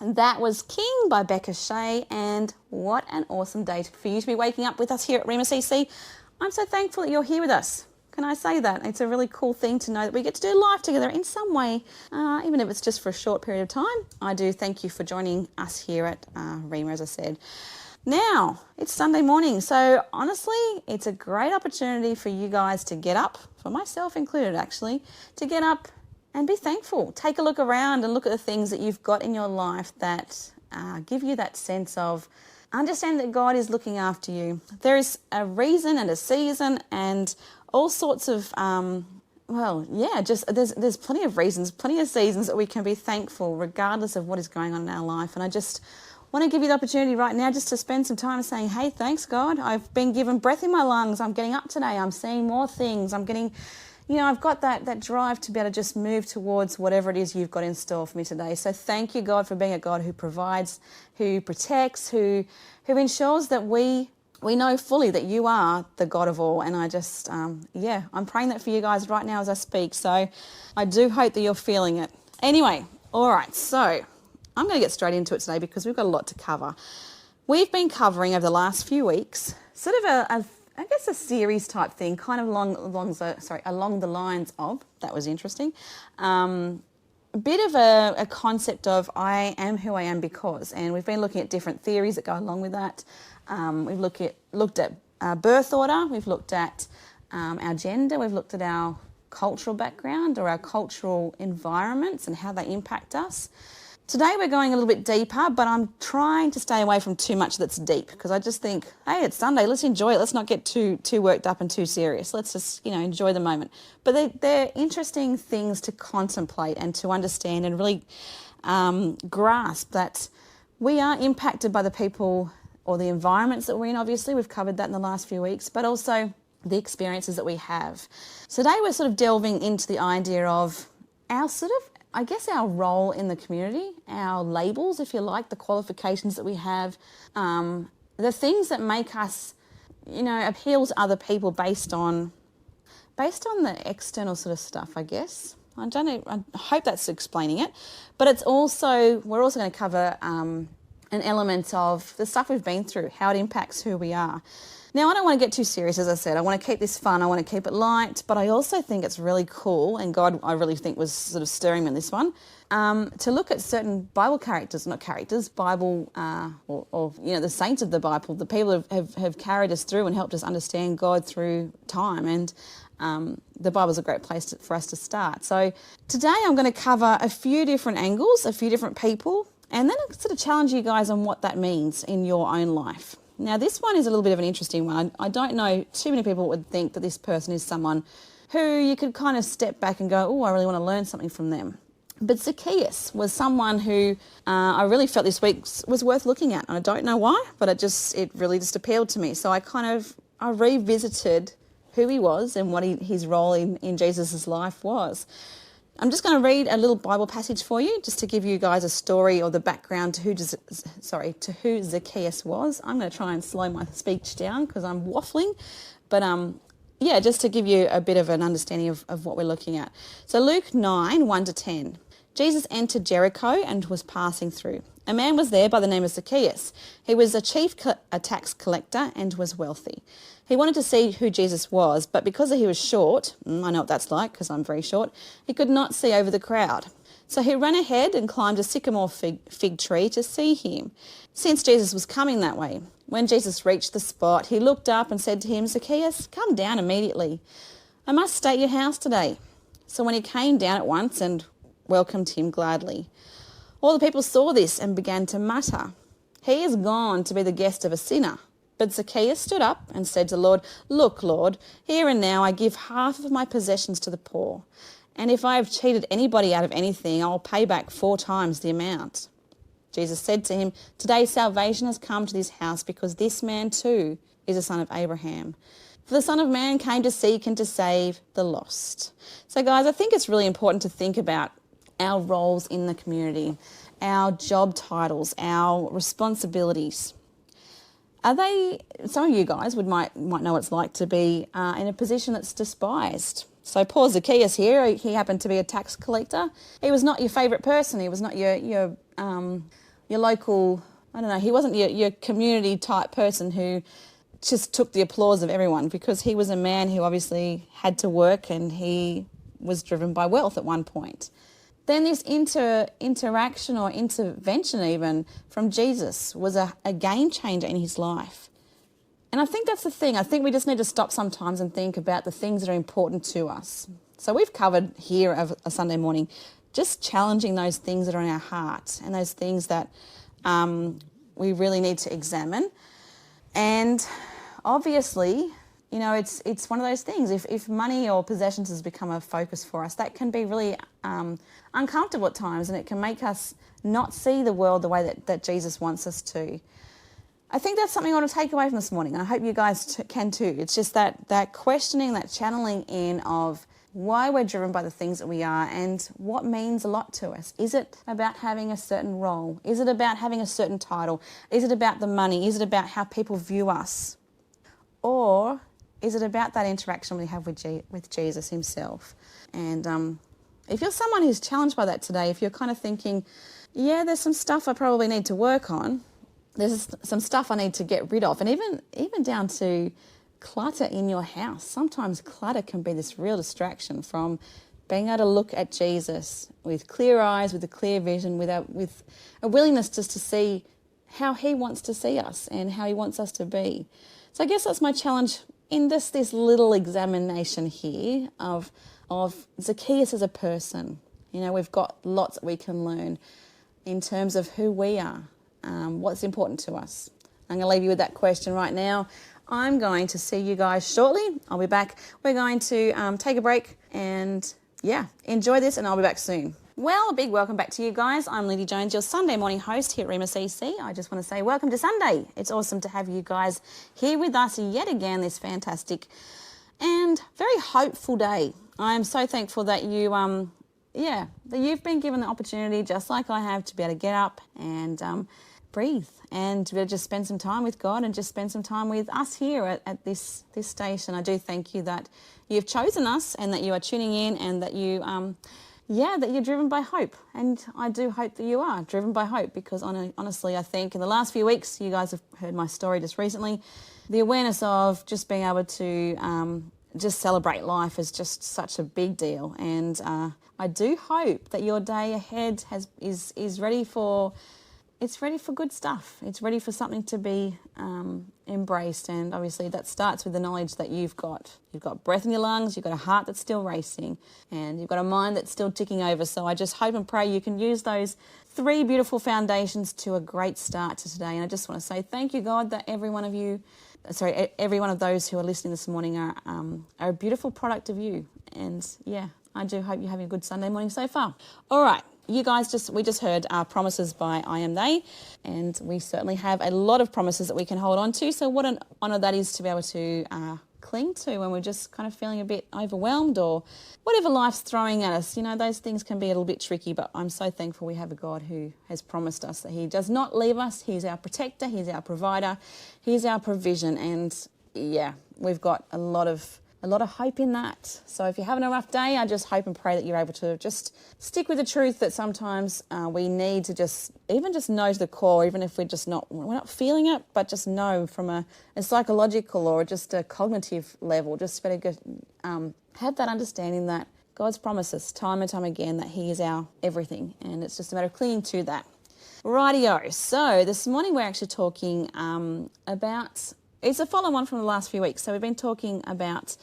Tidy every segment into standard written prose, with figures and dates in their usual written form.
And that was King by Becca Shea, and what an awesome day for you to be waking up with us here at Rhema CC. I'm so thankful that you're here with us. Can I say that? It's a really cool thing to know that we get to do life together in some way, even if it's just for a short period of time. I do thank you for joining us here at Rhema, as I said. Now, it's Sunday morning, so honestly, it's a great opportunity for you guys to get up, for myself included actually, to get up and be thankful. Take a look around and look at the things that you've got in your life that give you that sense of understand that God is looking after you. There is a reason and a season and all sorts of, there's plenty of reasons, plenty of seasons that we can be thankful regardless of what is going on in our life. And I just want to give you the opportunity right now just to spend some time saying, hey, thanks God. I've been given breath in my lungs. I'm getting up today. I'm seeing more things. I'm getting, I've got that drive to be able to just move towards whatever it is you've got in store for me today. So thank you, God, for being a God who provides, who protects, who ensures that we know fully that you are the God of all. And I just, I'm praying that for you guys right now as I speak. So I do hope that you're feeling it. Anyway, all right, so I'm going to get straight into it today because we've got a lot to cover. We've been covering over the last few weeks sort of a series type thing, kind of along the lines of, that was interesting, a bit of a concept of I am who I am because, and we've been looking at different theories that go along with that. We've looked at birth order, we've looked at our gender, we've looked at our cultural background or our cultural environments and how they impact us. Today we're going a little bit deeper, but I'm trying to stay away from too much that's deep because I just think, hey, it's Sunday, let's enjoy it. Let's not get too worked up and too serious. Let's just, enjoy the moment. But they're interesting things to contemplate and to understand and really grasp that we are impacted by the people or the environments that we're in, obviously. We've covered that in the last few weeks, but also the experiences that we have. So today we're sort of delving into the idea of our our role in the community, our labels, if you like, the qualifications that we have, the things that make us, appeal to other people based on the external sort of stuff, I guess. I don't know, I hope that's explaining it. But we're also going to cover an element of the stuff we've been through, how it impacts who we are. Now, I don't want to get too serious, as I said. I want to keep this fun. I want to keep it light. But I also think it's really cool, and God, I really think, was sort of stirring me in this one, to look at certain Bible characters, not characters, Bible, the saints of the Bible, the people who have carried us through and helped us understand God through time. And the Bible's a great place for us to start. So today I'm going to cover a few different angles, a few different people, and then I'll sort of challenge you guys on what that means in your own life. Now, this one is a little bit of an interesting one. I don't know too many people would think that this person is someone who you could kind of step back and go, oh, I really want to learn something from them. But Zacchaeus was someone who I really felt this week was worth looking at. And I don't know why, but it really just appealed to me. So I revisited who he was and what his role in Jesus' life was. I'm just going to read a little Bible passage for you just to give you guys a story or the background to who Zacchaeus was. I'm going to try and slow my speech down because I'm waffling. But just to give you a bit of an understanding of what we're looking at. So Luke 9, 1-10. Jesus entered Jericho and was passing through. A man was there by the name of Zacchaeus. He was a tax collector and was wealthy. He wanted to see who Jesus was, but because he was short, I know what that's like because I'm very short, he could not see over the crowd. So he ran ahead and climbed a sycamore fig tree to see him, since Jesus was coming that way. When Jesus reached the spot, he looked up and said to him, Zacchaeus, come down immediately. I must stay at your house today. So when he came down at once and welcomed him gladly. All the people saw this and began to mutter, he is gone to be the guest of a sinner. But Zacchaeus stood up and said to the Lord, look, Lord, here and now I give half of my possessions to the poor. And if I have cheated anybody out of anything, I'll pay back 4 times the amount. Jesus said to him, today salvation has come to this house because this man too is a son of Abraham. For the Son of Man came to seek and to save the lost. So guys, I think it's really important to think about our roles in the community, our job titles, our responsibilities. Some of you guys might know what it's like to be in a position that's despised. So poor Zacchaeus here, he happened to be a tax collector. He was not your favourite person. He was not your your local, I don't know, he wasn't your community type person who just took the applause of everyone, because he was a man who obviously had to work and he was driven by wealth at one point. Then this interaction or intervention even from Jesus was a game changer in his life. And I think that's the thing. I think we just need to stop sometimes and think about the things that are important to us. So we've covered here of a Sunday morning, just challenging those things that are in our heart and those things that we really need to examine. And obviously, you know, it's one of those things. If money or possessions has become a focus for us, that can be really uncomfortable at times, and it can make us not see the world the way that Jesus wants us to. I think that's something I want to take away from this morning. I hope you guys can too. It's just that questioning, that channeling in of why we're driven by the things that we are and what means a lot to us. Is it about having a certain role? Is it about having a certain title? Is it about the money? Is it about how people view us? Or is it about that interaction we have with Jesus himself? And if you're someone who's challenged by that today, if you're kind of thinking, yeah, there's some stuff I probably need to work on, there's some stuff I need to get rid of, and even down to clutter in your house. Sometimes clutter can be this real distraction from being able to look at Jesus with clear eyes, with a clear vision, with a willingness just to see how he wants to see us and how he wants us to be. So I guess that's my challenge in this little examination here of Zacchaeus as a person. You know, we've got lots that we can learn in terms of who we are, what's important to us. I'm going to leave you with that question right now. I'm going to see you guys shortly. I'll be back. We're going to take a break and, enjoy this, and I'll be back soon. Well, a big welcome back to you guys. I'm Lindy Jones, your Sunday morning host here at Rhema CC. I just want to say welcome to Sunday. It's awesome to have you guys here with us yet again this fantastic and very hopeful day. I am so thankful that that you've been given the opportunity, just like I have, to be able to get up and breathe and to be able to just spend some time with God and just spend some time with us here at this station. I do thank you that you've chosen us and that you are tuning in and that you that you're driven by hope. And I do hope that you are driven by hope, because honestly, I think in the last few weeks, you guys have heard my story just recently, the awareness of just being able to just celebrate life is just such a big deal. And I do hope that your day ahead is ready for... It's ready for good stuff. It's ready for something to be embraced. And obviously that starts with the knowledge that you've got breath in your lungs, you've got a heart that's still racing, and you've got a mind that's still ticking over. So I just hope and pray you can use those 3 beautiful foundations to a great start to today. And I just want to say thank you, God, that every one of those who are listening this morning are a beautiful product of you. And I do hope you're having a good Sunday morning so far. All right. You guys we just heard our promises by I Am They, and we certainly have a lot of promises that we can hold on to. So what an honour that is to be able to cling to when we're just kind of feeling a bit overwhelmed or whatever life's throwing at us. You know, those things can be a little bit tricky, but I'm so thankful we have a God who has promised us that he does not leave us. He's our protector, he's our provider, he's our provision, and we've got a lot of hope in that. So if you're having a rough day, I just hope and pray that you're able to just stick with the truth that sometimes we need to just know to the core, even if we're not feeling it, but just know from a psychological or just a cognitive level, just better have that understanding that God's promised us time and time again that he is our everything, and it's just a matter of clinging to that. Rightio. So this morning we're actually talking about... It's a follow-on from the last few weeks. So we've been talking about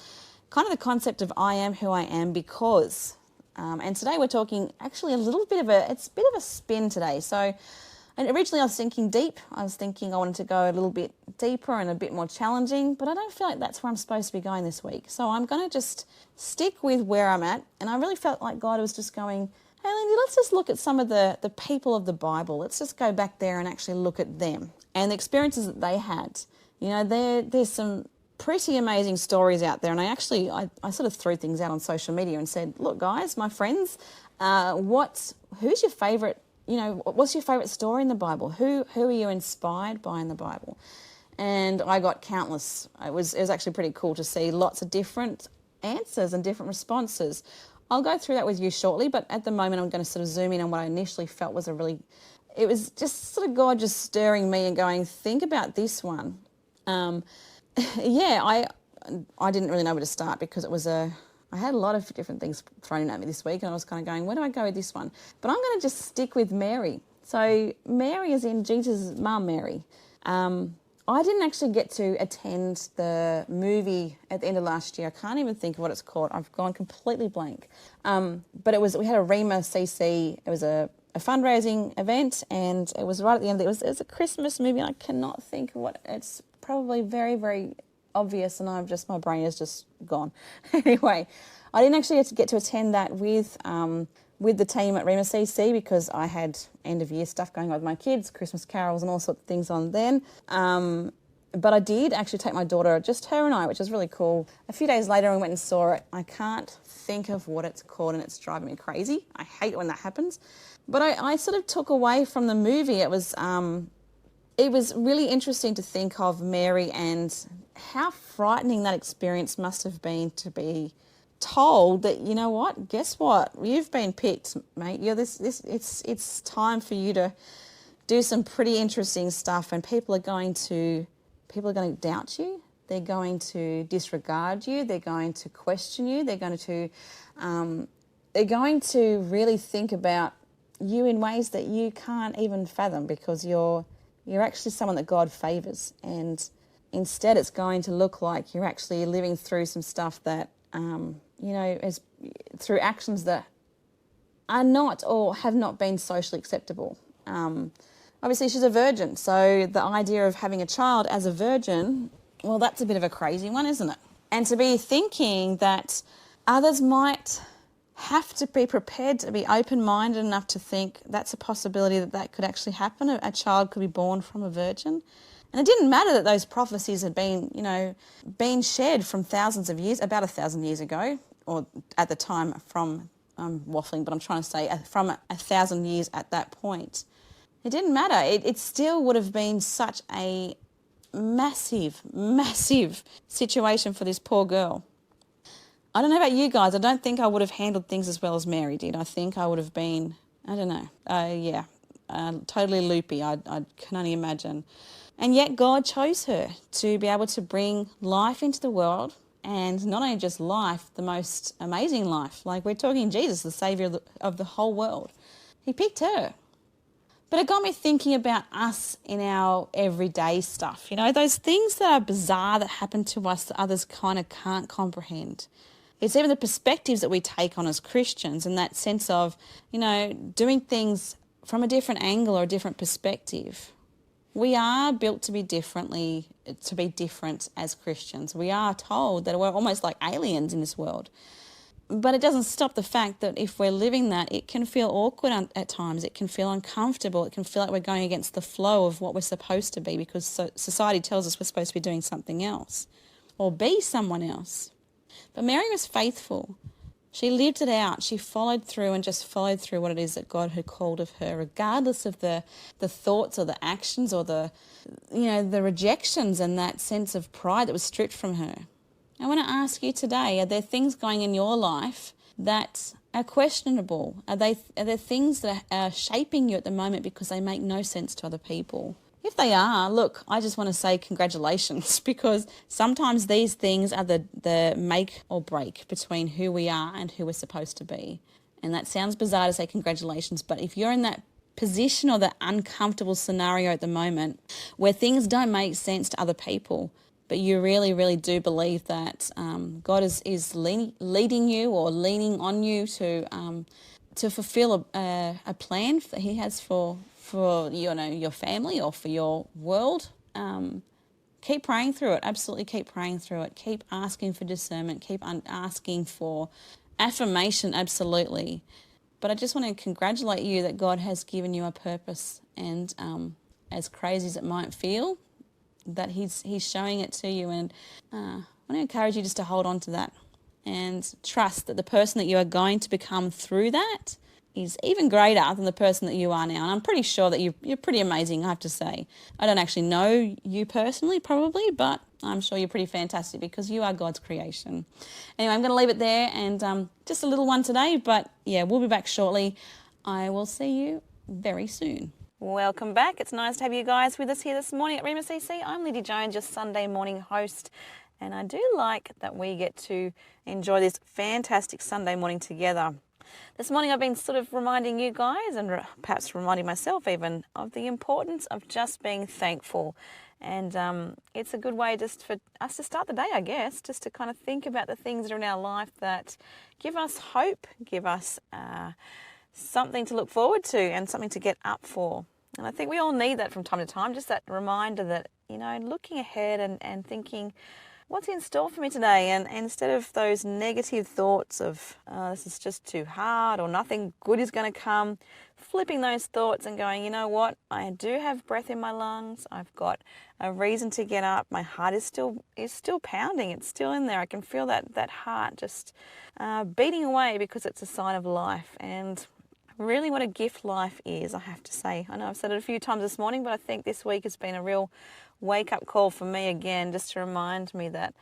kind of the concept of I am who I am because. And today we're talking actually it's a bit of a spin today. So and originally I was thinking deep. I was thinking I wanted to go a little bit deeper and a bit more challenging, but I don't feel like that's where I'm supposed to be going this week. So I'm going to just stick with where I'm at. And I really felt like God was just going, hey, Lindy, let's just look at some of the people of the Bible. Let's just go back there and actually look at them and the experiences that they had. You know, there's some pretty amazing stories out there. And I sort of threw things out on social media and said, look, guys, my friends, who's your favourite, what's your favourite story in the Bible? Who are you inspired by in the Bible? And I got countless. It was actually pretty cool to see lots of different answers and different responses. I'll go through that with you shortly, but at the moment I'm going to sort of zoom in on what I initially felt was a really it was just sort of God just stirring me and going, think about this one. I didn't really know where to start because I had a lot of different things thrown at me this week, and I was kind of going, where do I go with this one? But I'm going to just stick with Mary. So Mary is in Jesus' mum, Mary. I didn't actually get to attend the movie at the end of last year. I can't even think of what it's called. I've gone completely blank. But we had a Rhema CC. It was a fundraising event, and it was right at the end. It was a Christmas movie. I cannot think of what. It's probably very, very obvious, and my brain is just gone. Anyway, I didn't actually get to attend that with the team at Rhema CC because I had end of year stuff going on with my kids, Christmas carols and all sorts of things on then. But I did actually take my daughter, just her and I, which was really cool. A few days later, we went and saw it. I can't think of what it's called, and it's driving me crazy. I hate when that happens. But I sort of took away from the movie. It was really interesting to think of Mary and how frightening that experience must have been to be told that, you know what, guess what, you've been picked, mate. It's time for you to do some pretty interesting stuff, and people are going to doubt you. They're going to disregard you. They're going to question you. They're going to really think about you in ways that you can't even fathom, because you're actually someone that God favours, and instead it's going to look like you're actually living through some stuff that as through actions that are not or have not been socially acceptable. Obviously she's a virgin, so the idea of having a child as a virgin, well, that's a bit of a crazy one, isn't it? And to be thinking that others might have to be prepared to be open-minded enough to think that's a possibility that could actually happen. A child could be born from a virgin. And it didn't matter that those prophecies had been shared from thousands of years, about 1,000 years ago, or at the time I'm waffling, but I'm trying to say from 1,000 years at that point. It didn't matter. It still would have been such a massive, massive situation for this poor girl. I don't know about you guys. I don't think I would have handled things as well as Mary did. I think I would have been, totally loopy. I can only imagine. And yet God chose her to be able to bring life into the world, and not only just life, the most amazing life. Like, we're talking Jesus, the Saviour of the whole world. He picked her. But it got me thinking about us in our everyday stuff. Those things that are bizarre that happen to us that others kind of can't comprehend. It's even the perspectives that we take on as Christians, and that sense of, doing things from a different angle or a different perspective. We are built to be different as Christians. We are told that we're almost like aliens in this world. But it doesn't stop the fact that if we're living that, it can feel awkward at times. It can feel uncomfortable. It can feel like we're going against the flow of what we're supposed to be, because society tells us we're supposed to be doing something else or be someone else. But Mary was faithful. She lived it out. She followed through what it is that God had called of her, regardless of the thoughts or the actions or the rejections and that sense of pride that was stripped from her. I want to ask you today, are there things going in your life that are questionable? Are there things that are shaping you at the moment because they make no sense to other people? If they are, look, I just want to say congratulations, because sometimes these things are the make or break between who we are and who we're supposed to be. And that sounds bizarre to say congratulations, but if you're in that position or that uncomfortable scenario at the moment where things don't make sense to other people, but you really, really do believe that God is leading you or leaning on you to fulfill a plan that He has for your family or for your world, keep praying through it. Absolutely keep praying through it. Keep asking for discernment. Keep asking for affirmation, absolutely. But I just want to congratulate you that God has given you a purpose, and as crazy as it might feel, that He's showing it to you. And I want to encourage you just to hold on to that and trust that the person that you are going to become through that is even greater than the person that you are now. And I'm pretty sure that you're pretty amazing, I have to say. I don't actually know you personally, probably, but I'm sure you're pretty fantastic because you are God's creation. Anyway, I'm going to leave it there, and just a little one today, but yeah, we'll be back shortly. I will see you very soon. Welcome back. It's nice to have you guys with us here this morning at Rhema CC. I'm Lindy Jones, your Sunday morning host, and I do like that we get to enjoy this fantastic Sunday morning together. This morning I've been sort of reminding you guys, and perhaps reminding myself even, of the importance of just being thankful. And it's a good way just for us to start the day, I guess, just to kind of think about the things that are in our life that give us hope, give us something to look forward to and something to get up for. And I think we all need that from time to time, just that reminder that, looking ahead and thinking, what's in store for me today? And instead of those negative thoughts of, this is just too hard or nothing good is going to come, flipping those thoughts and going, you know what? I do have breath in my lungs. I've got a reason to get up. My heart is still pounding. It's still in there. I can feel that heart just beating away because it's a sign of life. And really what a gift life is, I have to say. I know I've said it a few times this morning, but I think this week has been a real wake-up call for me again, just to remind me that,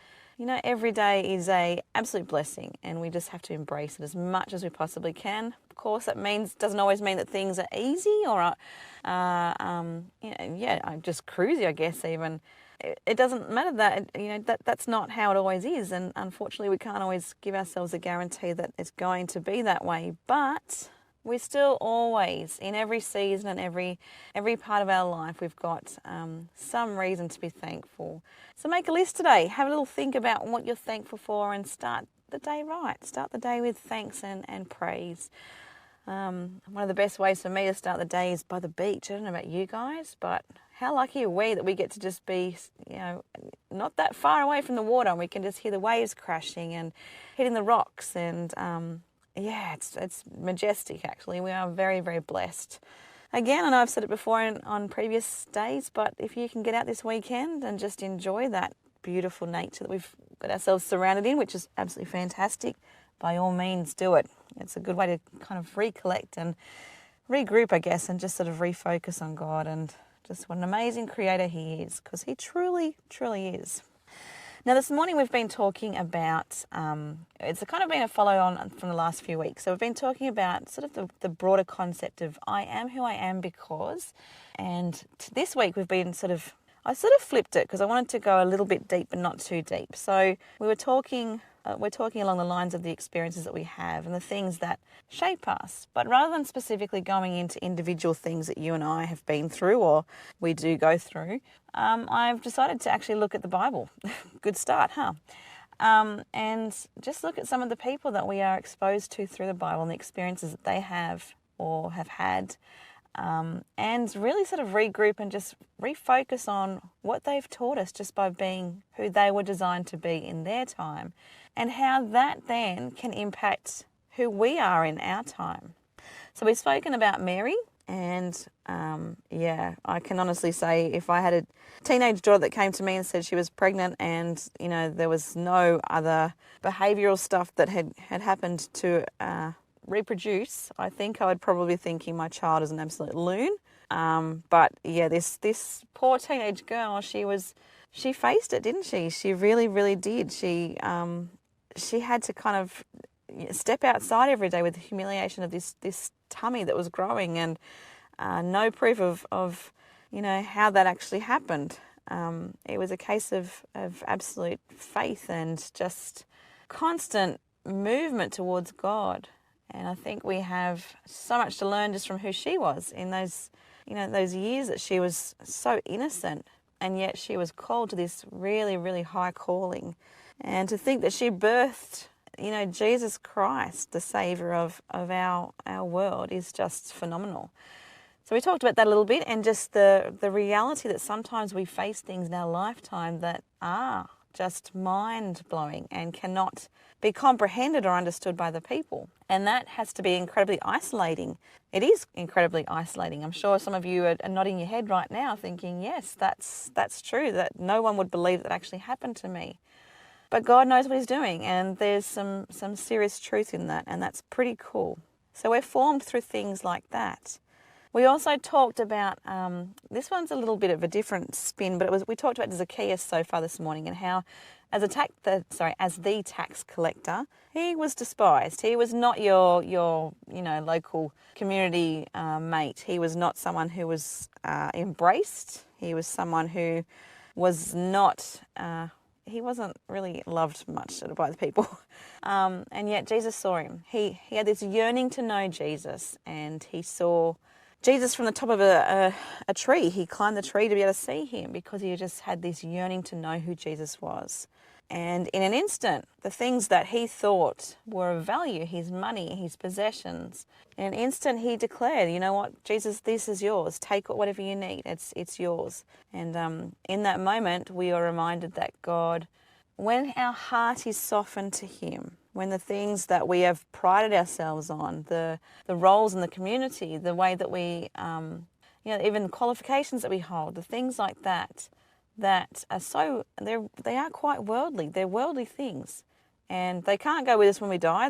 every day is a absolute blessing and we just have to embrace it as much as we possibly can. Of course, that doesn't always mean that things are easy or just cruisy, I guess, even. It doesn't matter that's not how it always is, and unfortunately we can't always give ourselves a guarantee that it's going to be that way, but we're still always, in every season and every part of our life, we've got some reason to be thankful. So make a list today. Have a little think about what you're thankful for and start the day right. Start the day with thanks and praise. One of the best ways for me to start the day is by the beach. I don't know about you guys, but how lucky are we that we get to just be, not that far away from the water, and we can just hear the waves crashing and hitting the rocks, and it's majestic, actually. We are very, very blessed. Again, I know I've said it before on previous days, but if you can get out this weekend and just enjoy that beautiful nature that we've got ourselves surrounded in, which is absolutely fantastic, by all means do it. It's a good way to kind of recollect and regroup, I guess, and just sort of refocus on God and just what an amazing creator he is, because he truly, truly is. Now, this morning we've been talking about, it's kind of been a follow-on from the last few weeks. So we've been talking about sort of the broader concept of I am who I am because, and this week we've been I flipped it because I wanted to go a little bit deep but not too deep. So we're talking along the lines of the experiences that we have and the things that shape us. But rather than specifically going into individual things that you and I have been through or we do go through, I've decided to actually look at the Bible. Good start, huh? And just look at some of the people that we are exposed to through the Bible and the experiences that they have or have had, and really sort of regroup and just refocus on what they've taught us just by being who they were designed to be in their time, and how that then can impact who we are in our time. So we've spoken about Mary, and I can honestly say if I had a teenage daughter that came to me and said she was pregnant and, there was no other behavioural stuff that had happened to reproduce, I think I would probably be thinking my child is an absolute loon. But this poor teenage girl, she faced it, didn't she? She really, really did. She had to kind of step outside every day with the humiliation of this tummy that was growing, and no proof of how that actually happened. It was a case of absolute faith and just constant movement towards God. And I think we have so much to learn just from who she was in those years that she was so innocent, and yet she was called to this really, really high calling. And to think that she birthed, Jesus Christ, the Saviour of our world, is just phenomenal. So we talked about that a little bit, and just the reality that sometimes we face things in our lifetime that are just mind-blowing and cannot be comprehended or understood by the people. And that has to be incredibly isolating. It is incredibly isolating. I'm sure some of you are nodding your head right now thinking, yes, that's true, that no one would believe that actually happened to me. But God knows what he's doing, and there's some serious truth in that, and that's pretty cool. So we're formed through things like that. We also talked about, this one's a little bit of a different spin, but we talked about Zacchaeus so far this morning, and how as the tax collector, he was despised. He was not your local community mate. He was not someone who was embraced. He was someone who was not, he wasn't really loved much by the people. And yet Jesus saw him. He had this yearning to know Jesus, and he saw Jesus from the top of a tree. He climbed the tree to be able to see him because he just had this yearning to know who Jesus was. And in an instant, the things that he thought were of value, his money, his possessions, in an instant he declared, you know what, Jesus, this is yours. Take whatever you need. It's yours. And in that moment, we are reminded that God, when our heart is softened to him, when the things that we have prided ourselves on, the roles in the community, the way that we, even the qualifications that we hold, the things like that are they are quite worldly. They're worldly things, and they can't go with us when we die.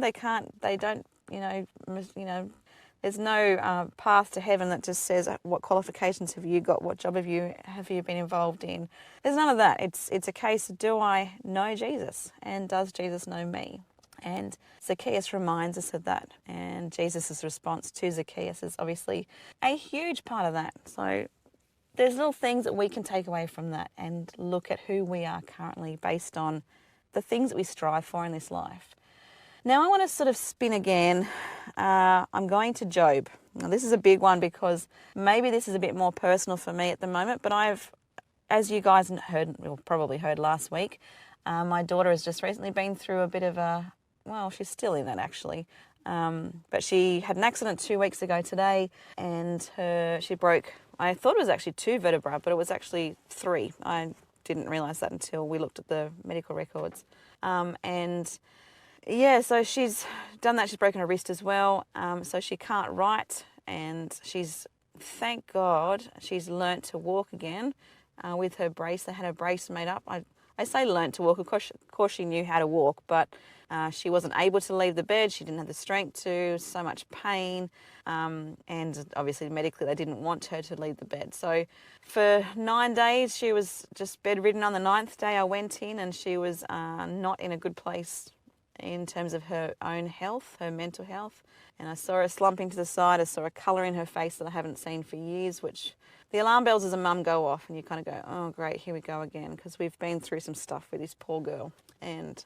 There's no path to heaven that just says what qualifications have you got, what job have you been involved in. There's none of that. It's a case of, do I know Jesus, and does Jesus know me? And Zacchaeus reminds us of that, and Jesus' response to Zacchaeus is obviously a huge part of that. So there's little things that we can take away from that and look at who we are currently based on the things that we strive for in this life. Now I want to sort of spin again. I'm going to Job. Now this is a big one because maybe this is a bit more personal for me at the moment, but as you guys probably heard last week, my daughter has just recently been through a bit of she's still in it actually. But she had an accident 2 weeks ago today, and she broke, I thought it was actually 2 vertebrae, but it was actually 3. I didn't realise that until we looked at the medical records. So she's done that. She's broken her wrist as well. So she can't write, and thank God, she's learnt to walk again with her brace. They had her brace made up. I say learnt to walk. Of course she knew how to walk, but she wasn't able to leave the bed. She didn't have the strength to, so much pain. And obviously medically they didn't want her to leave the bed. So for 9 days she was just bedridden. On the 9th day I went in, and she was not in a good place in terms of her own health, her mental health. And I saw her slumping to the side. I saw a colour in her face that I haven't seen for years, which the alarm bells as a mum go off, and you kind of go, oh great, here we go again, because we've been through some stuff with this poor girl. And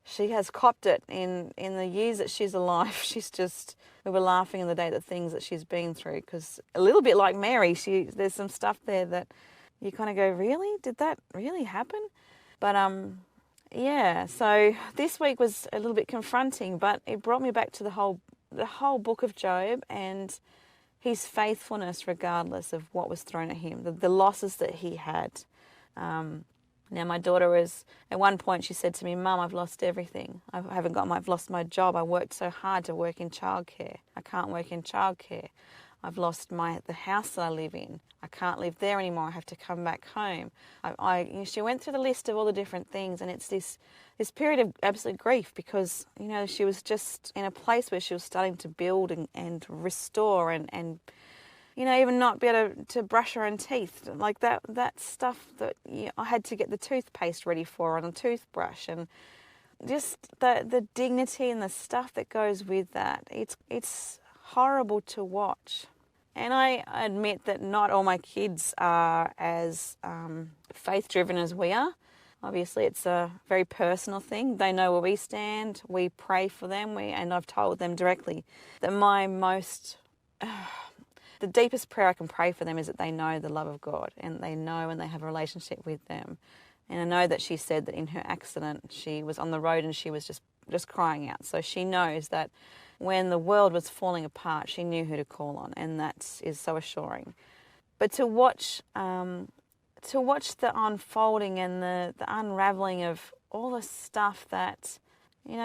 she has copped it in the years that she's alive. We were laughing in the day, the things that she's been through, because a little bit like Mary, there's some stuff there that you kind of go, really? Did that really happen? But so this week was a little bit confronting, but it brought me back to the whole book of Job and his faithfulness regardless of what was thrown at him, the losses that he had. Now my daughter at one point she said to me, Mum, I've lost everything. I've lost my job. I worked so hard to work in childcare. I can't work in childcare. I've lost the house that I live in. I can't live there anymore. I have to come back home. She went through the list of all the different things, and it's this period of absolute grief because, she was just in a place where she was starting to build and restore and even not be able to brush her own teeth. Like that stuff that I had to get the toothpaste ready for her and a toothbrush, and just the dignity and the stuff that goes with that. It's horrible to watch. And I admit that not all my kids are as faith-driven as we are. Obviously, it's a very personal thing. They know where we stand. We pray for them. And I've told them directly that the deepest prayer I can pray for them is that they know the love of God, and they know and they have a relationship with them. And I know that she said that in her accident, she was on the road and she was just crying out. So she knows that when the world was falling apart, she knew who to call on, and that is so assuring. But to watch the unfolding and the unraveling of all the stuff that,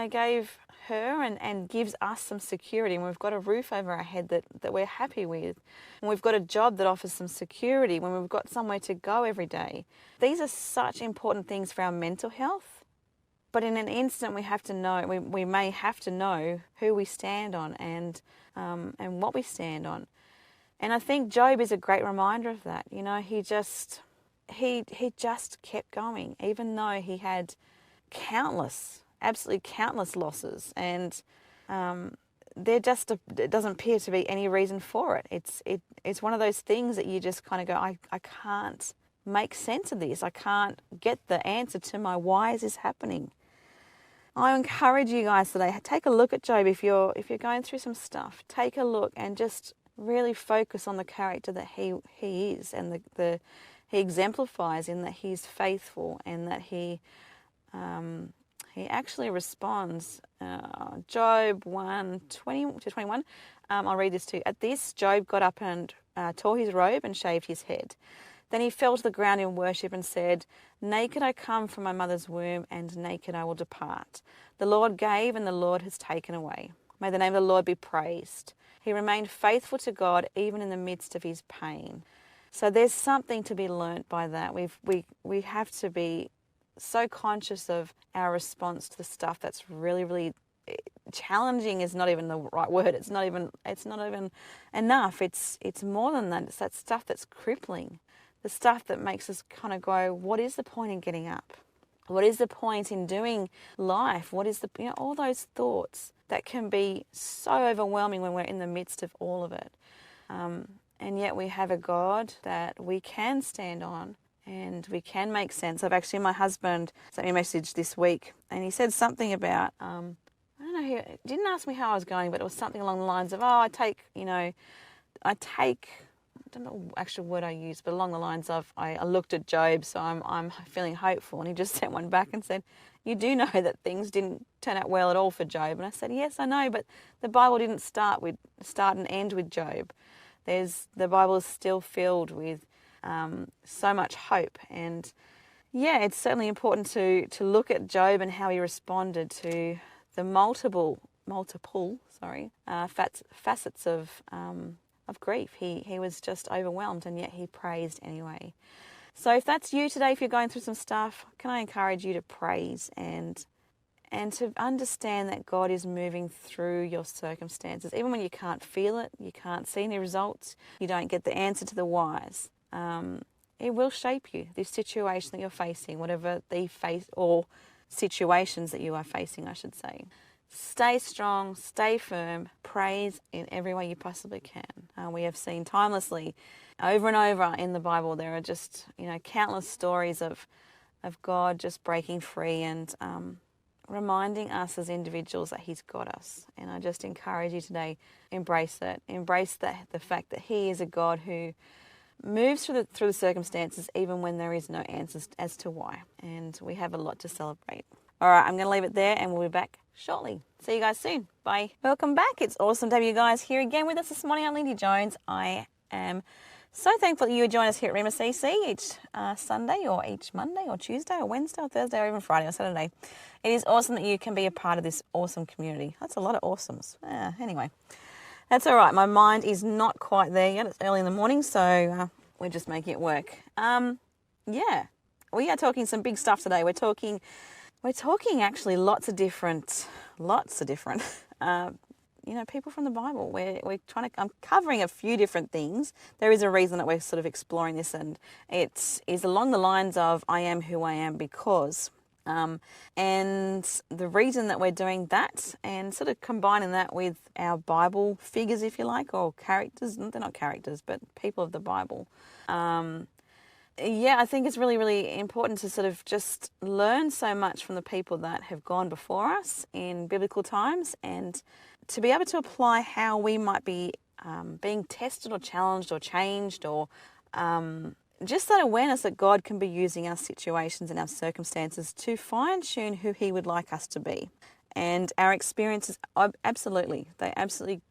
gave her and gives us some security, and we've got a roof over our head that we're happy with, and we've got a job that offers some security, when we've got somewhere to go every day. These are such important things for our mental health. But in an instant, we have to know. We may have to know who we stand on and what we stand on. And I think Job is a great reminder of that. He just kept going, even though he had absolutely countless losses. And it doesn't appear to be any reason for it. It's one of those things that you just kind of go, I can't make sense of this. I can't get the answer to my why is this happening. I encourage you guys today, take a look at Job. If you're going through some stuff, take a look and just really focus on the character that he is, and he exemplifies in that he's faithful, and that he actually responds. Job 1:20-21. I'll read this to you. At this, Job got up and tore his robe and shaved his head. Then he fell to the ground in worship and said, "Naked I come from my mother's womb, and naked I will depart. The Lord gave, and the Lord has taken away. May the name of the Lord be praised." He remained faithful to God even in the midst of his pain. So there's something to be learnt by that. We have to be so conscious of our response to the stuff that's really, really challenging. Is not even the right word. It's not even enough. It's more than that. It's that stuff that's crippling. The stuff that makes us kind of go, what is the point in getting up? What is the point in doing life? What is all those thoughts that can be so overwhelming when we're in the midst of all of it. And yet we have a God that we can stand on and we can make sense of. Actually, my husband sent me a message this week, and he said something about, I don't know, he didn't ask me how I was going, but it was something along the lines of, I don't know the actual word I used, but along the lines of, I looked at Job, so I'm feeling hopeful. And he just sent one back and said, "You do know that things didn't turn out well at all for Job." And I said, "Yes, I know, but the Bible didn't start and end with Job. The Bible is still filled with so much hope." And yeah, it's certainly important to look at Job and how he responded to the multiple facets of grief. He was just overwhelmed, and yet he praised anyway. So if that's you today, if you're going through some stuff, can I encourage you to praise and to understand that God is moving through your circumstances, even when you can't feel it, you can't see any results, you don't get the answer to the whys. It will shape you, this situation that you're facing, whatever or situations that you are facing, I should say. Stay strong, stay firm, praise in every way you possibly can. We have seen timelessly, over and over in the Bible, there are just countless stories of God just breaking free and reminding us as individuals that He's got us. And I just encourage you today, embrace that. Embrace the fact that He is a God who moves through the circumstances even when there is no answers as to why. And we have a lot to celebrate. All right, I'm going to leave it there, and we'll be back shortly. See you guys soon. Bye. Welcome back. It's awesome to have you guys here again with us this morning. I'm Lindy Jones. I am so thankful that you would join us here at Rhema CC each Sunday, or each Monday or Tuesday or Wednesday or Thursday or even Friday or Saturday. It is awesome that you can be a part of this awesome community. That's a lot of awesomes. Anyway, that's all right. My mind is not quite there yet. It's early in the morning, so we're just making it work. Yeah, we are talking some big stuff today. We're talking actually lots of different, people from the Bible. I'm covering a few different things. There is a reason that we're sort of exploring this, and it is along the lines of I am who I am because. And the reason that we're doing that and sort of combining that with our Bible figures, if you like, or characters, they're not characters, but people of the Bible. I think it's really, really important to sort of just learn so much from the people that have gone before us in biblical times, and to be able to apply how we might be being tested or challenged or changed, or just that awareness that God can be using our situations and our circumstances to fine-tune who He would like us to be. And our experiences, they absolutely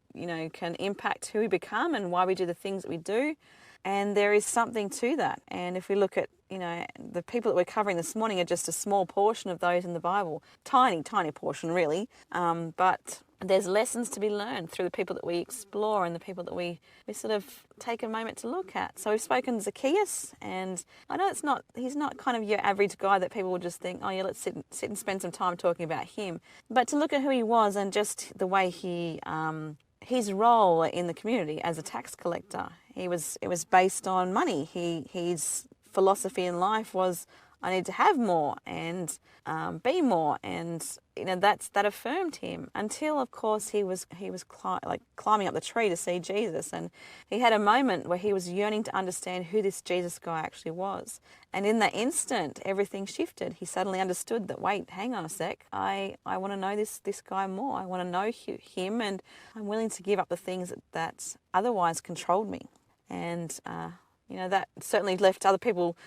can impact who we become and why we do the things that we do. And there is something to that. And if we look at, the people that we're covering this morning are just a small portion of those in the Bible. Tiny, tiny portion, really. But there's lessons to be learned through the people that we explore and the people that we sort of take a moment to look at. So we've spoken to Zacchaeus, and I know he's not kind of your average guy that people would just think, oh yeah, let's sit and spend some time talking about him. But to look at who he was and just the way he his role in the community as a tax collector. It was based on money. His philosophy in life was, I need to have more and be more, and that affirmed him until, of course, he was climbing up the tree to see Jesus, and he had a moment where he was yearning to understand who this Jesus guy actually was, and in that instant, everything shifted. He suddenly understood that, wait, hang on a sec, I want to know this guy more. I want to know him, and I'm willing to give up the things that otherwise controlled me, and that certainly left other people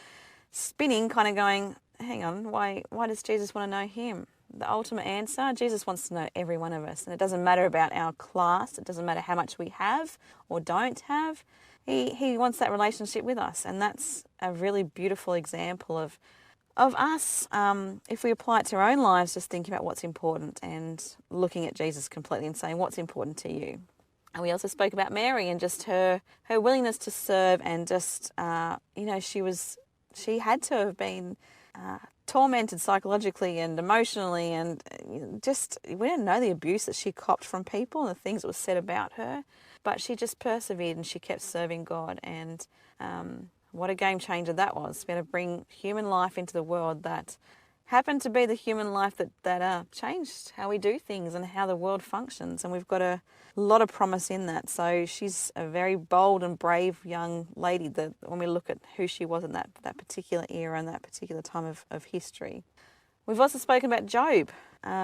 spinning, kind of going, hang on, why does Jesus want to know him? The ultimate answer, Jesus wants to know every one of us. And it doesn't matter about our class. It doesn't matter how much we have or don't have. He wants that relationship with us. And that's a really beautiful example of us, if we apply it to our own lives, just thinking about what's important and looking at Jesus completely and saying, what's important to you? And we also spoke about Mary and just her willingness to serve, and just, she had to have been tormented psychologically and emotionally, and just, we don't know the abuse that she copped from people and the things that were said about her, but she just persevered and she kept serving God, and what a game changer that was. We had to bring human life into the world that happened to be the human life that changed how we do things and how the world functions, and we've got a lot of promise in that. So she's a very bold and brave young lady that when we look at who she was in that particular era and that particular time of history. We've also spoken about Job.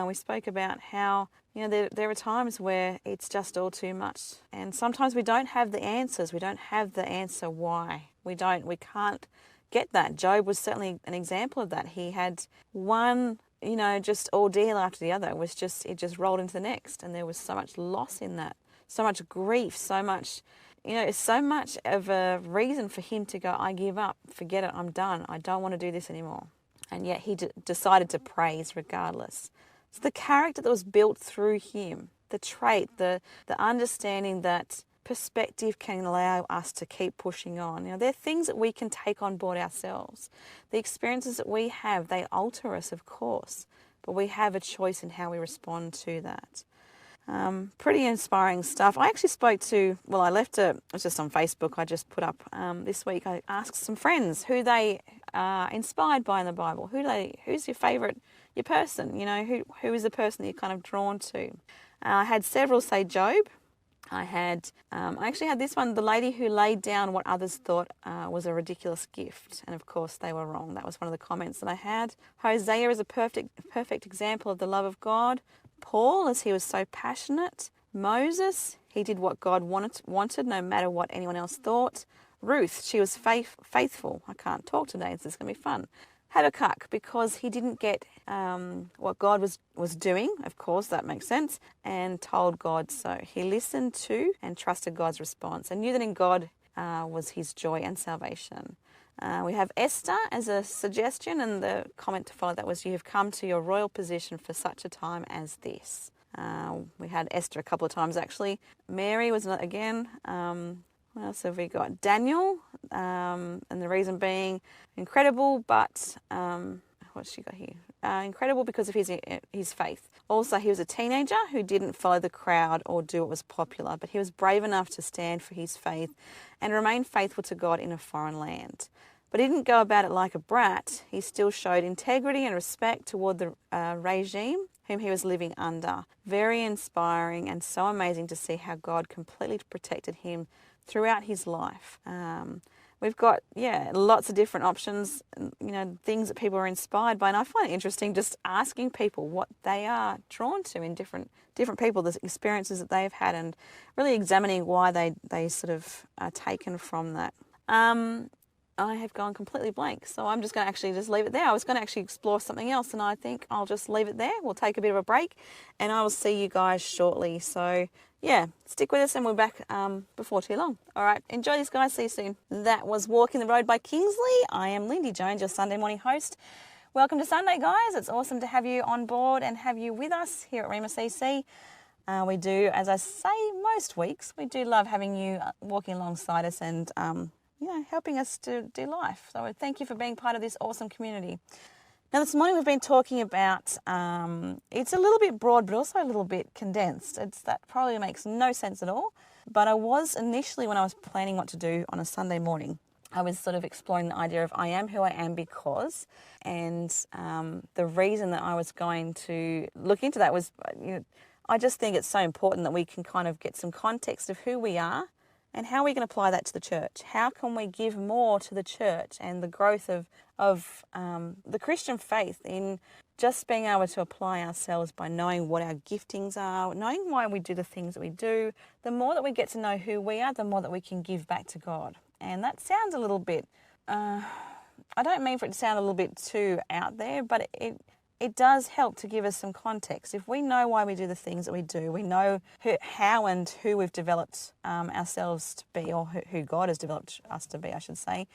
We spoke about how there are times where it's just all too much, and sometimes we don't have the answers. We don't have the answer why. We can't get that. Job was certainly an example of that. He had one, just ordeal after the other. It just rolled into the next, and there was so much loss in that, so much grief, so much, so much of a reason for him to go, I give up, forget it, I'm done, I don't want to do this anymore. And yet he decided to praise regardless. It's the character that was built through him, the trait, the understanding that perspective can allow us to keep pushing on. There are things that we can take on board ourselves. The experiences that we have, they alter us, of course, but we have a choice in how we respond to that. Pretty inspiring stuff. I actually it was just on Facebook, I just put up this week, I asked some friends who they are inspired by in the Bible. Who's your favourite, your person? Who is the person that you're kind of drawn to? I had several say Job. I actually had this one, the lady who laid down what others thought was a ridiculous gift. And of course they were wrong. That was one of the comments that I had. Hosea is a perfect example of the love of God. Paul, as he was so passionate. Moses, he did what God wanted no matter what anyone else thought. Ruth, she was faithful. I can't talk today, so it's going to be fun. Habakkuk, because he didn't get what God was doing, of course, that makes sense, and told God so. He listened to and trusted God's response and knew that in God was his joy and salvation. We have Esther as a suggestion, and the comment to follow that was, you have come to your royal position for such a time as this. We had Esther a couple of times, actually. Mary was, again, what else have we got? Daniel, and the reason being incredible, but what's she got here? Incredible because of his faith. Also, he was a teenager who didn't follow the crowd or do what was popular, but he was brave enough to stand for his faith and remain faithful to God in a foreign land. But he didn't go about it like a brat. He still showed integrity and respect toward the regime whom he was living under. Very inspiring and so amazing to see how God completely protected him throughout his life. We've got, lots of different options, things that people are inspired by. And I find it interesting just asking people what they are drawn to in different people, the experiences that they've had, and really examining why they sort of are taken from that. I have gone completely blank, so I'm just going to actually just leave it there. I was going to actually explore something else, and I think I'll just leave it there. We'll take a bit of a break, and I will see you guys shortly. So, stick with us, and we're back before too long. All right, enjoy this, guys. See you soon. That was Walking the Road by Kingsley. I am Lindy Jones, your Sunday morning host. Welcome to Sunday, guys. It's awesome to have you on board and have you with us here at Rhema CC. We do, as I say most weeks, we do love having you walking alongside us and helping us to do life. So thank you for being part of this awesome community. Now, this morning we've been talking about, it's a little bit broad, but also a little bit condensed. That probably makes no sense at all. But I was initially, when I was planning what to do on a Sunday morning, I was sort of exploring the idea of I am who I am because, and the reason that I was going to look into that was, I just think it's so important that we can kind of get some context of who we are and how we can apply that to the church. How can we give more to the church and the growth of the Christian faith in just being able to apply ourselves by knowing what our giftings are, knowing why we do the things that we do. The more that we get to know who we are, the more that we can give back to God. And that sounds a little bit, I don't mean for it to sound a little bit too out there, but it does help to give us some context. If we know why we do the things that we do, we know how and who we've developed ourselves to be, or who God has developed us to be, I should say,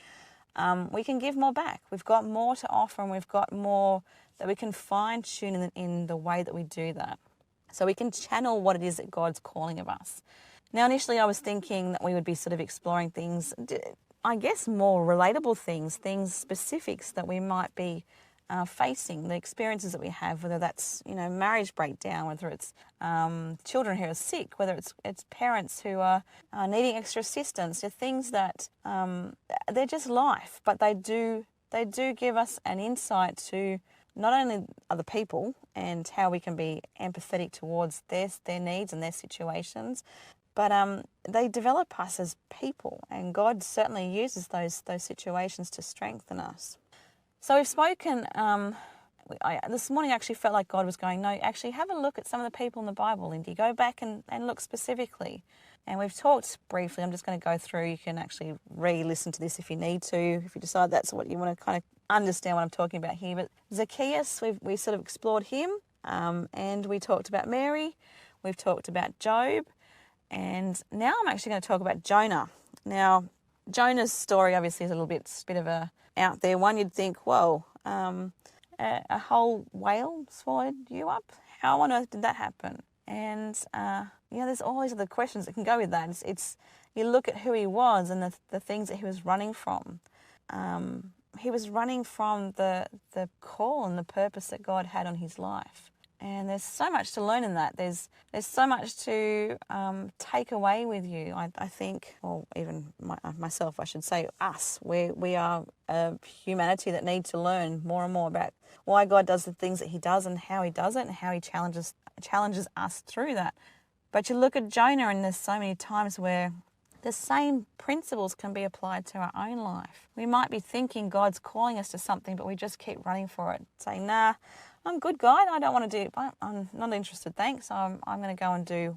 we can give more back. We've got more to offer, and we've got more that we can fine-tune in the way that we do that. So we can channel what it is that God's calling of us. Now, initially I was thinking that we would be sort of exploring things, I guess more relatable things specifics that we might be facing, the experiences that we have, whether that's, marriage breakdown, whether it's children who are sick, whether it's parents who are needing extra assistance. They're things that they're just life, but they do give us an insight to not only other people and how we can be empathetic towards their needs and their situations, but they develop us as people, and God certainly uses those situations to strengthen us. So we've spoken, this morning I actually felt like God was going, no, actually have a look at some of the people in the Bible, Lindy. Go back and look specifically. And we've talked briefly, I'm just going to go through. You can actually re-listen to this if you need to, if you decide that's what you want to kind of understand what I'm talking about here. But Zacchaeus, we sort of explored him, and we talked about Mary, we've talked about Job, and now I'm actually going to talk about Jonah. Now, Jonah's story obviously is a little bit of a out there one. You'd think, whoa, a whole whale swallowed you up? How on earth did that happen? And there's always other questions that can go with that. It's you look at who he was and the things that he was running from. He was running from the call and the purpose that God had on his life. And there's so much to learn in that. There's so much to take away with you. I think, or even myself, I should say, us. We are a humanity that need to learn more and more about why God does the things that he does and how he does it and how he challenges us through that. But you look at Jonah, and there's so many times where the same principles can be applied to our own life. We might be thinking God's calling us to something, but we just keep running for it, saying, nah, I'm good, God. I don't want to do it. I'm not interested, thanks. I'm going to go and do ...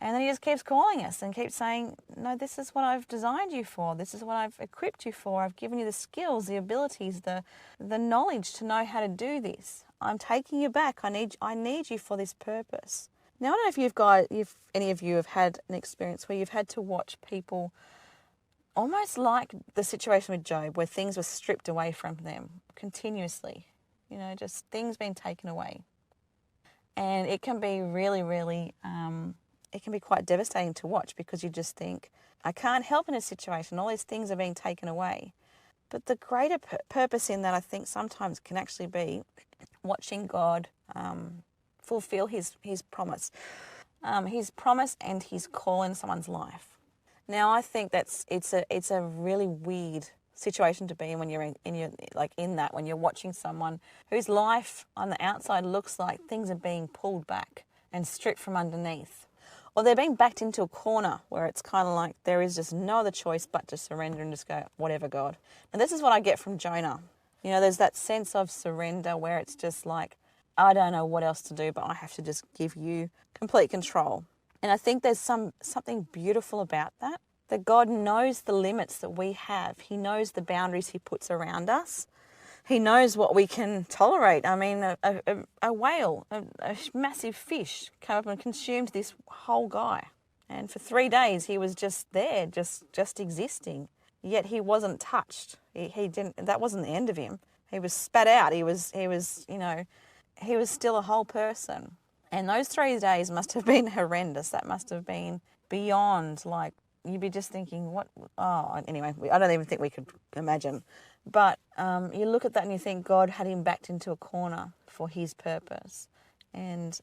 And then he just keeps calling us and keeps saying, no, this is what I've designed you for. This is what I've equipped you for. I've given you the skills, the abilities, the knowledge to know how to do this. I'm taking you back. I need you for this purpose. Now, I don't know if any of you have had an experience where you've had to watch people almost like the situation with Job, where things were stripped away from them continuously. Just things being taken away. And it can be really, really, it can be quite devastating to watch, because you just think, I can't help in a situation. All these things are being taken away. But the greater purpose in that, I think, sometimes can actually be watching God fulfill his promise. His promise and his call in someone's life. Now, I think it's a really weird situation to be in when you're when you're watching someone whose life on the outside looks like things are being pulled back and stripped from underneath, or they're being backed into a corner where it's kind of like there is just no other choice but to surrender and just go, whatever, God. And this is what I get from Jonah. There's that sense of surrender where it's just like, I don't know what else to do, but I have to just give you complete control. And I think there's something beautiful about that God knows the limits that we have. He knows the boundaries he puts around us. He knows what we can tolerate. I mean, a whale, a massive fish came up and consumed this whole guy. And for 3 days he was just there, just existing. Yet he wasn't touched. He didn't. That wasn't the end of him. He was spat out. He was still a whole person. And those 3 days must have been horrendous. That must have been beyond you'd be just thinking, what? Oh, anyway, I don't even think we could imagine. But you look at that and you think God had him backed into a corner for his purpose. And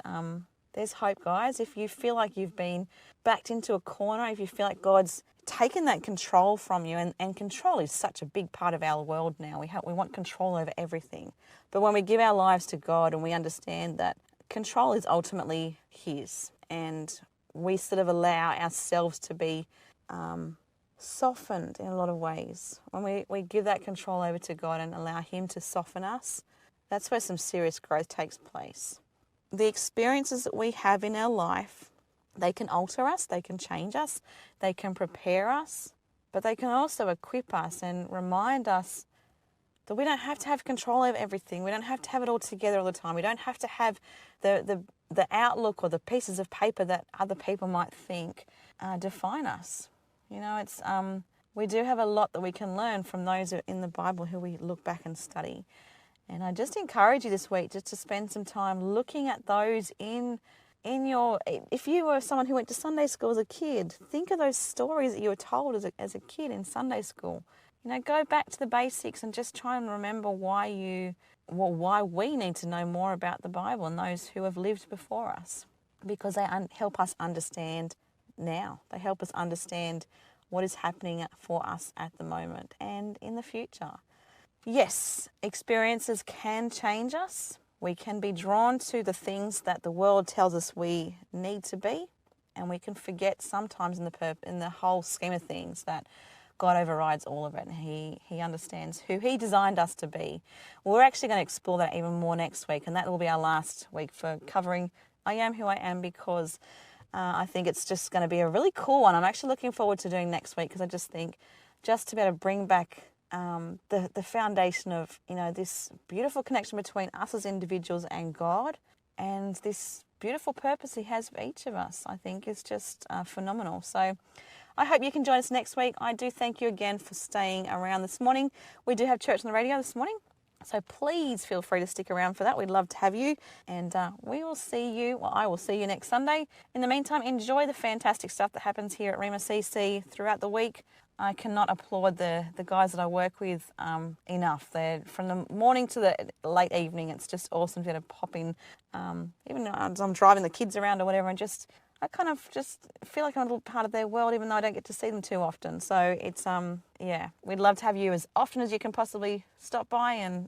there's hope, guys. If you feel like you've been backed into a corner, if you feel like God's taken that control from you, and control is such a big part of our world now. We want control over everything. But when we give our lives to God and we understand that control is ultimately his, and we sort of allow ourselves to be softened in a lot of ways. When we give that control over to God and allow him to soften us, that's where some serious growth takes place. The experiences that we have in our life, they can alter us, they can change us, they can prepare us, but they can also equip us and remind us that we don't have to have control over everything. We don't have to have it all together all the time. We don't have to have the outlook or the pieces of paper that other people might think define us. You know, it's we do have a lot that we can learn from those in the Bible who we look back and study. And I just encourage you this week just to spend some time looking at those in your, if you were someone who went to Sunday school as a kid, think of those stories that you were told as a kid in Sunday school. You know, go back to the basics and just try and remember why we need to know more about the Bible and those who have lived before us, because they help us understand now. They help us understand what is happening for us at the moment and in the future. Yes, experiences can change us. We can be drawn to the things that the world tells us we need to be, and we can forget sometimes in the whole scheme of things that God overrides all of it, and He understands who He designed us to be. We're actually going to explore that even more next week, and that will be our last week for covering I Am Who I Am, because I think it's just going to be a really cool one. I'm actually looking forward to doing next week, because I just think just to be able to bring back the foundation of, you know, this beautiful connection between us as individuals and God, and this beautiful purpose He has for each of us, I think is just phenomenal. So I hope you can join us next week. I do thank you again for staying around this morning. We do have church on the radio this morning, so please feel free to stick around for that. We'd love to have you, and I will see you next Sunday. In the meantime, enjoy the fantastic stuff that happens here at Rhema CC throughout the week. I cannot applaud the guys that I work with enough. They're from the morning to the late evening. It's just awesome to be able to pop in, even as I'm driving the kids around or whatever, and I kind of just feel like I'm a little part of their world, even though I don't get to see them too often. So it's, we'd love to have you as often as you can possibly stop by and,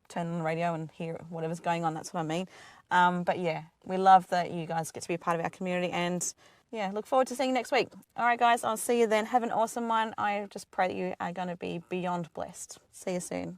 turn on the radio and hear whatever's going on. That's what I mean. But yeah, we love that you guys get to be a part of our community, and look forward to seeing you next week. All right, guys, I'll see you then. Have an awesome one. I just pray that you are going to be beyond blessed. See you soon.